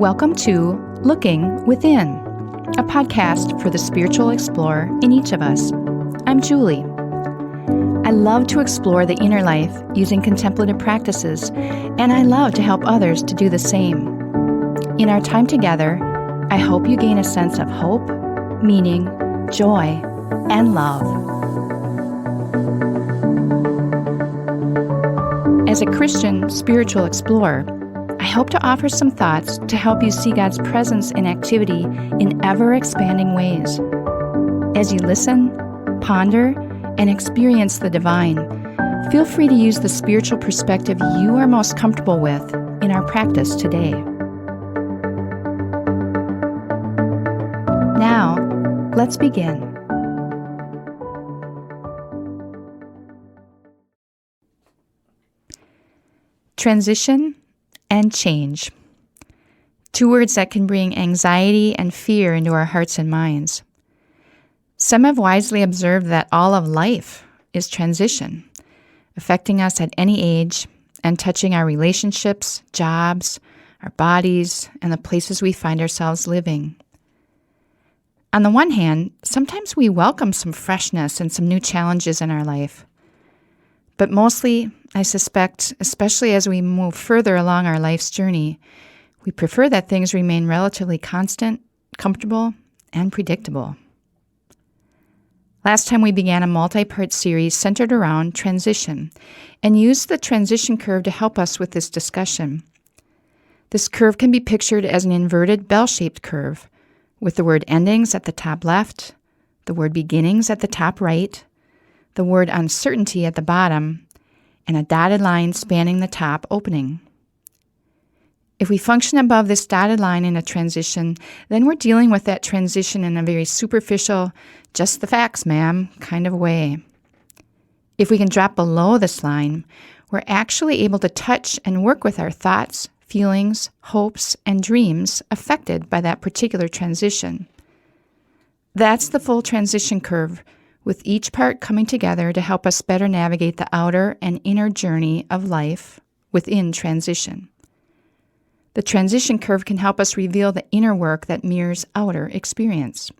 Welcome to Looking Within, a podcast for the spiritual explorer in each of us. I'm Julie. I love to explore the inner life using contemplative practices, and I love to help others to do the same. In our time together, I hope you gain a sense of hope, meaning, joy, and love. As a Christian spiritual explorer, I hope to offer some thoughts to help you see God's presence and activity in ever-expanding ways. As you listen, ponder, and experience the divine, feel free to use the spiritual perspective you are most comfortable with in our practice today. Now, let's begin. Transition and change. Two words that can bring anxiety and fear into our hearts and minds. Some have wisely observed that all of life is transition, affecting us at any age and touching our relationships, jobs, our bodies, and the places we find ourselves living. On the one hand, sometimes we welcome some freshness and some new challenges in our life. But mostly, I suspect, especially as we move further along our life's journey, we prefer that things remain relatively constant, comfortable, and predictable. Last time we began a multi-part series centered around transition and used the transition curve to help us with this discussion. This curve can be pictured as an inverted bell-shaped curve with the word endings at the top left, the word beginnings at the top right, the word uncertainty at the bottom, and a dotted line spanning the top opening. If we function above this dotted line in a transition, then we're dealing with that transition in a very superficial, just the facts, ma'am, kind of way. If we can drop below this line, we're actually able to touch and work with our thoughts, feelings, hopes, and dreams affected by that particular transition. That's the full transition curve, with each part coming together to help us better navigate the outer and inner journey of life within transition. The transition curve can help us reveal the inner work that mirrors outer experience.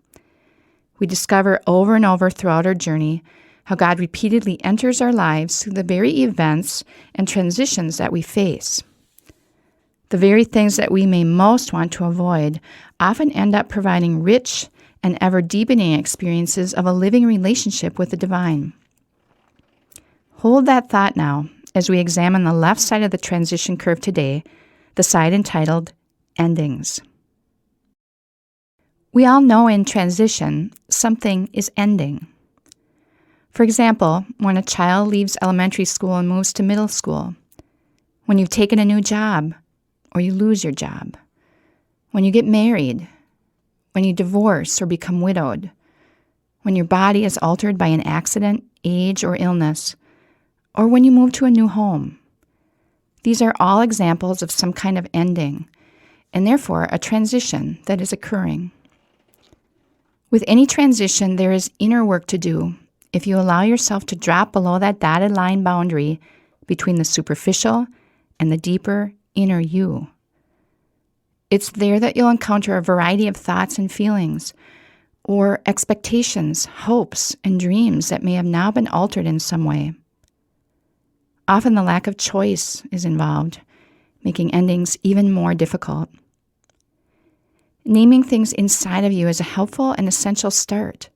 We discover over and over throughout our journey how God repeatedly enters our lives through the very events and transitions that we face. The very things that we may most want to avoid often end up providing rich and ever-deepening experiences of a living relationship with the divine. Hold that thought now as we examine the left side of the transition curve today, the side entitled Endings. We all know in transition, something is ending. For example, when a child leaves elementary school and moves to middle school, when you've taken a new job or you lose your job, when you get married, when you divorce or become widowed, when your body is altered by an accident, age, or illness, or when you move to a new home. These are all examples of some kind of ending, and therefore a transition that is occurring. With any transition, there is inner work to do if you allow yourself to drop below that dotted line boundary between the superficial and the deeper inner you. It's there that you'll encounter a variety of thoughts and feelings, or expectations, hopes, and dreams that may have now been altered in some way. Often the lack of choice is involved, making endings even more difficult. Naming things inside of you is a helpful and essential start.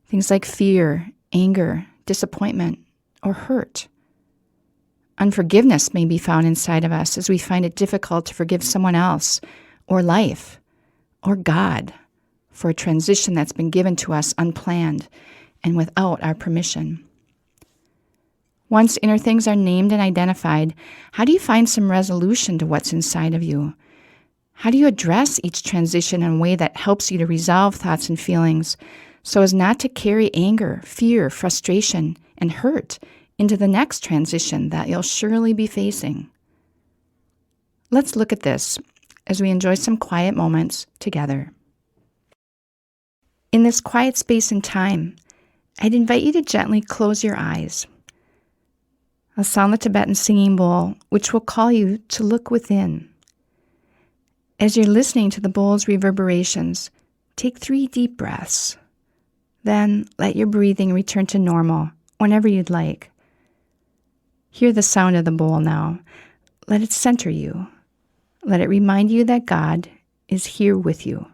Things like fear, anger, disappointment, or hurt. Unforgiveness may be found inside of us as we find it difficult to forgive someone else, or life, or God, for a transition that's been given to us unplanned and without our permission. Once inner things are named and identified, how do you find some resolution to what's inside of you? How do you address each transition in a way that helps you to resolve thoughts and feelings so as not to carry anger, fear, frustration, and hurt into the next transition that you'll surely be facing? Let's look at this as we enjoy some quiet moments together. In this quiet space and time, I'd invite you to gently close your eyes. I'll sound the Tibetan singing bowl, which will call you to look within. As you're listening to the bowl's reverberations, take 3 deep breaths. Then let your breathing return to normal whenever you'd like. Hear the sound of the bowl now. Let it center you. Let it remind you that God is here with you.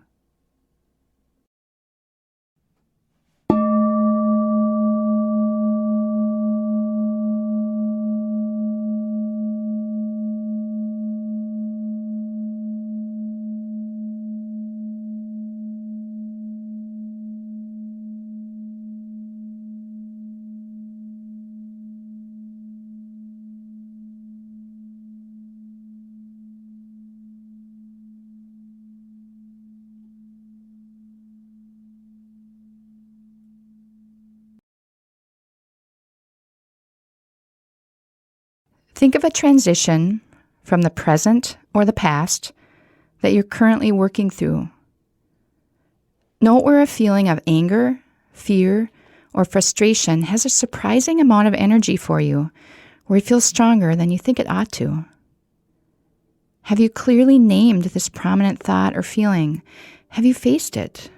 Think of a transition from the present or the past that you're currently working through. Note where a feeling of anger, fear, or frustration has a surprising amount of energy for you, where it feels stronger than you think it ought to. Have you clearly named this prominent thought or feeling? Have you faced it?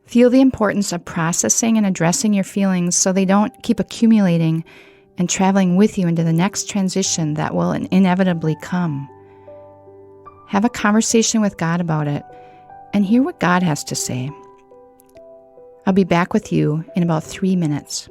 Feel the importance of processing and addressing your feelings so they don't keep accumulating and traveling with you into the next transition that will inevitably come. Have a conversation with God about it and hear what God has to say. I'll be back with you in about 3 minutes.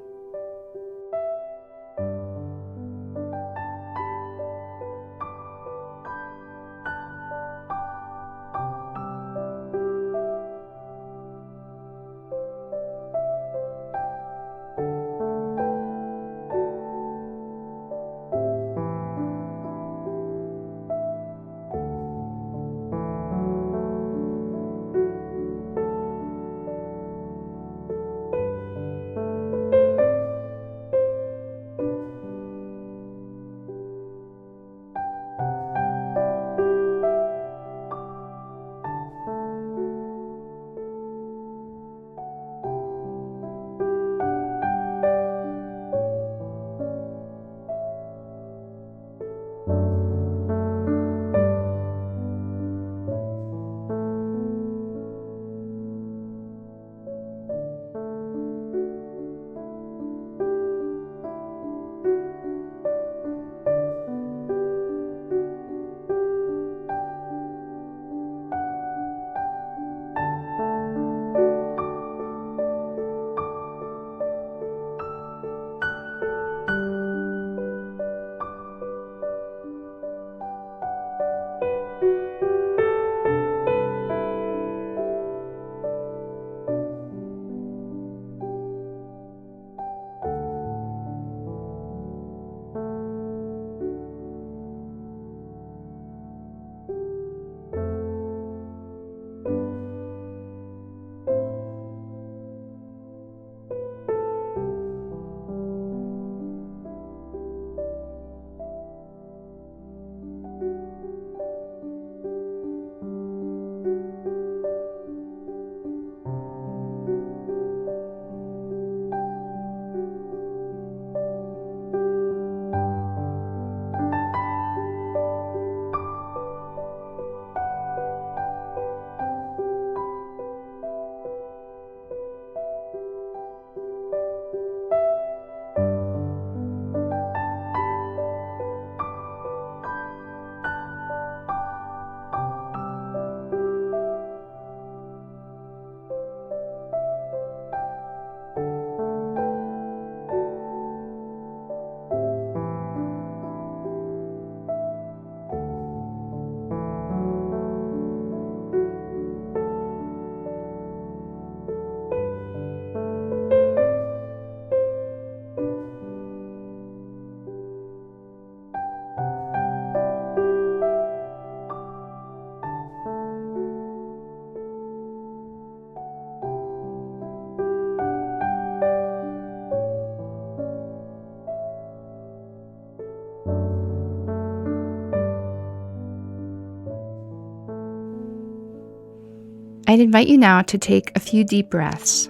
I'd invite you now to take a few deep breaths,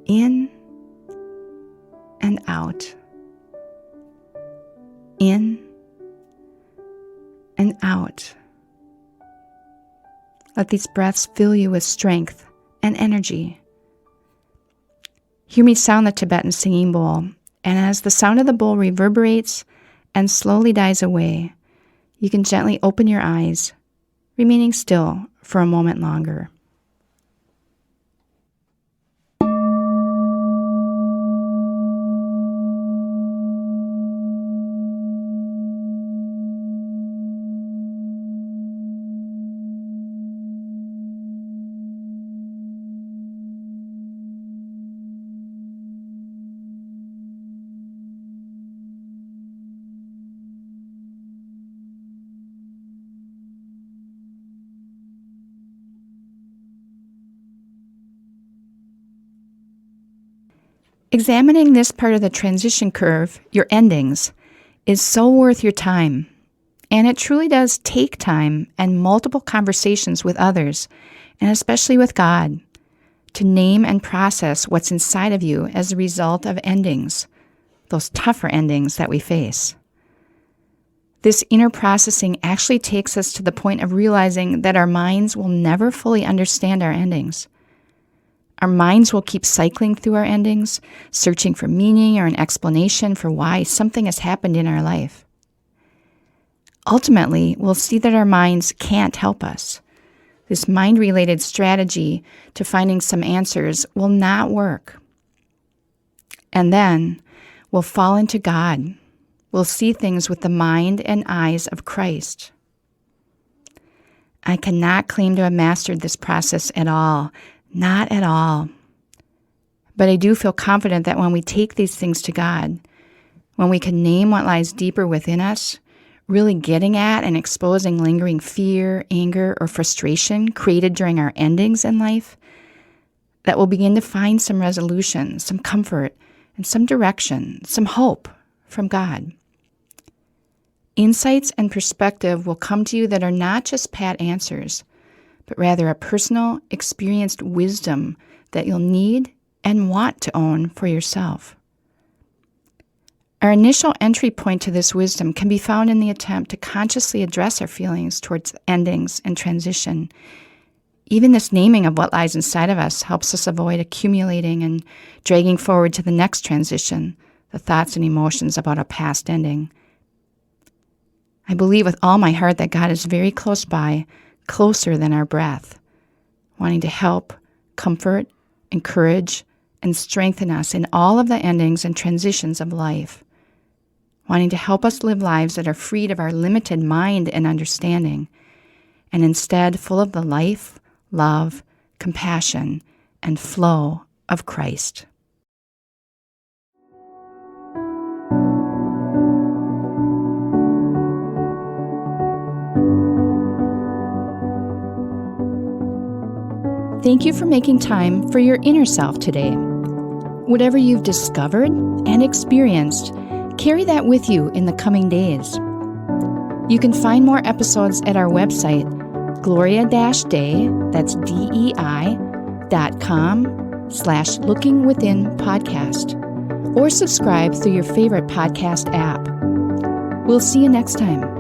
in and out, in and out. Let these breaths fill you with strength and energy. Hear me sound the Tibetan singing bowl, and as the sound of the bowl reverberates and slowly dies away, you can gently open your eyes, remaining still for a moment longer. Examining this part of the transition curve, your endings, is so worth your time. And it truly does take time and multiple conversations with others, and especially with God, to name and process what's inside of you as a result of endings, those tougher endings that we face. This inner processing actually takes us to the point of realizing that our minds will never fully understand our endings. Our minds will keep cycling through our endings, searching for meaning or an explanation for why something has happened in our life. Ultimately, we'll see that our minds can't help us. This mind-related strategy to finding some answers will not work. And then we'll fall into God. We'll see things with the mind and eyes of Christ. I cannot claim to have mastered this process at all. Not at all. But I do feel confident that when we take these things to God, when we can name what lies deeper within us, really getting at and exposing lingering fear, anger, or frustration created during our endings in life, that we'll begin to find some resolution, some comfort, and some direction, some hope from God. Insights and perspective will come to you that are not just pat answers, but rather a personal, experienced wisdom that you'll need and want to own for yourself. Our initial entry point to this wisdom can be found in the attempt to consciously address our feelings towards endings and transition. Even this naming of what lies inside of us helps us avoid accumulating and dragging forward to the next transition, the thoughts and emotions about a past ending. I believe with all my heart that God is very close by, closer than our breath, wanting to help, comfort, encourage, and strengthen us in all of the endings and transitions of life, wanting to help us live lives that are freed of our limited mind and understanding, and instead full of the life, love, compassion, and flow of Christ. Thank you for making time for your inner self today. Whatever you've discovered and experienced, carry that with you in the coming days. You can find more episodes at our website, gloria-day, that's DEI.com/lookingwithinpodcast, or subscribe through your favorite podcast app. We'll see you next time.